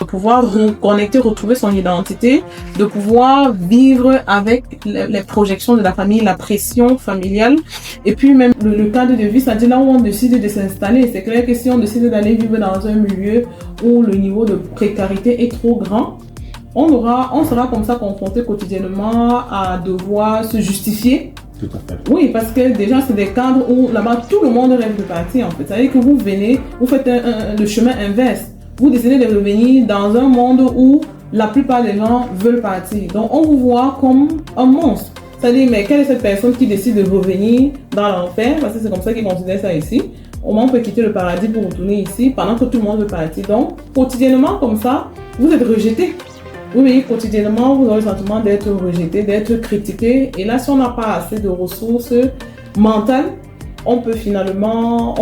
de pouvoir reconnecter, retrouver son identité, de pouvoir vivre avec les projections de la famille, la pression familiale, et puis même le cadre de vie, c'est-à-dire là où on décide de s'installer. C'est clair que si on décide d'aller vivre dans un milieu où le niveau de précarité est trop grand, on sera comme ça confronté quotidiennement à devoir se justifier. Tout à fait. Oui, parce que déjà, c'est des cadres où là-bas, tout le monde rêve de partir en fait. C'est-à-dire que vous venez, vous faites le chemin inverse. Vous décidez de revenir dans un monde où la plupart des gens veulent partir. Donc, on vous voit comme un monstre. C'est-à-dire, mais quelle est cette personne qui décide de revenir dans l'enfer? Parce que c'est comme ça qu'ils considèrent ça ici. Au moins, on peut quitter le paradis pour retourner ici pendant que tout le monde veut partir. Donc, quotidiennement, comme ça, vous êtes rejeté. Oui, quotidiennement, vous aurez le sentiment d'être rejeté, d'être critiqué. Et là, si on n'a pas assez de ressources mentales, on peut finalement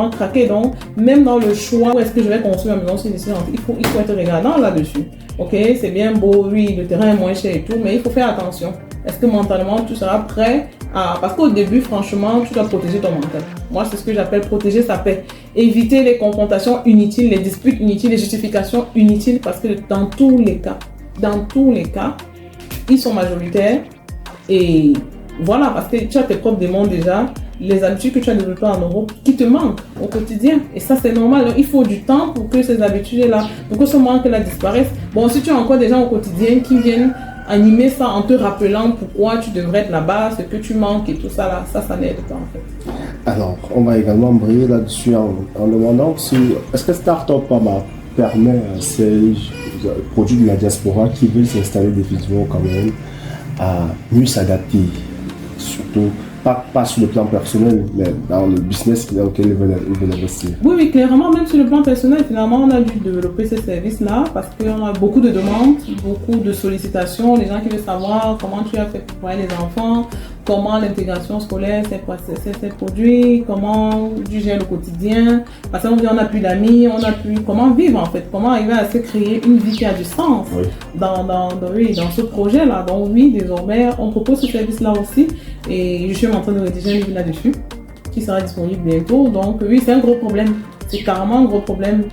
craquer. Donc, même dans le choix, où est-ce que je vais construire ma maison, il faut être regardant là-dessus. Ok, c'est bien beau, oui, le terrain est moins cher et tout, mais il faut faire attention. Est-ce que mentalement, tu seras prêt à... Parce qu'au début, franchement, tu dois protéger ton mental. Moi, c'est ce que j'appelle protéger sa paix. Éviter les confrontations inutiles, les disputes inutiles, les justifications inutiles, parce que dans tous les cas, ils sont majoritaires. Et voilà, parce que tu as tes propres démons déjà, les habitudes que tu as développées en Europe qui te manquent au quotidien. Et ça, c'est normal. Donc, il faut du temps pour que ces habitudes-là, pour que ce manque-là disparaisse. Bon, si tu as encore des gens au quotidien qui viennent animer ça en te rappelant pourquoi tu devrais être là-bas, ce que tu manques et tout ça, là, ça n'aide pas en fait. Alors, on va également briller là-dessus en demandant si, est-ce que Startup permet à ces produits de la diaspora qui veulent s'installer définitivement quand même à mieux s'adapter, surtout pas sur le plan personnel, mais dans le business dans lequel ils veulent investir. Oui, clairement, même sur le plan personnel, finalement, on a dû développer ces services-là parce qu'on a beaucoup de demandes, beaucoup de sollicitations, les gens qui veulent savoir comment tu as fait pour voir les enfants, comment l'intégration scolaire s'est produite, comment tu gères le quotidien, parce qu'on n'a plus d'amis, on n'a plus comment vivre en fait, comment arriver à se créer une vie qui a du sens dans ce projet-là. Donc oui, désormais, on propose ce service-là aussi et je suis en train de rédiger un livre là-dessus qui sera disponible bientôt. Donc oui, c'est un gros problème, c'est carrément un gros problème.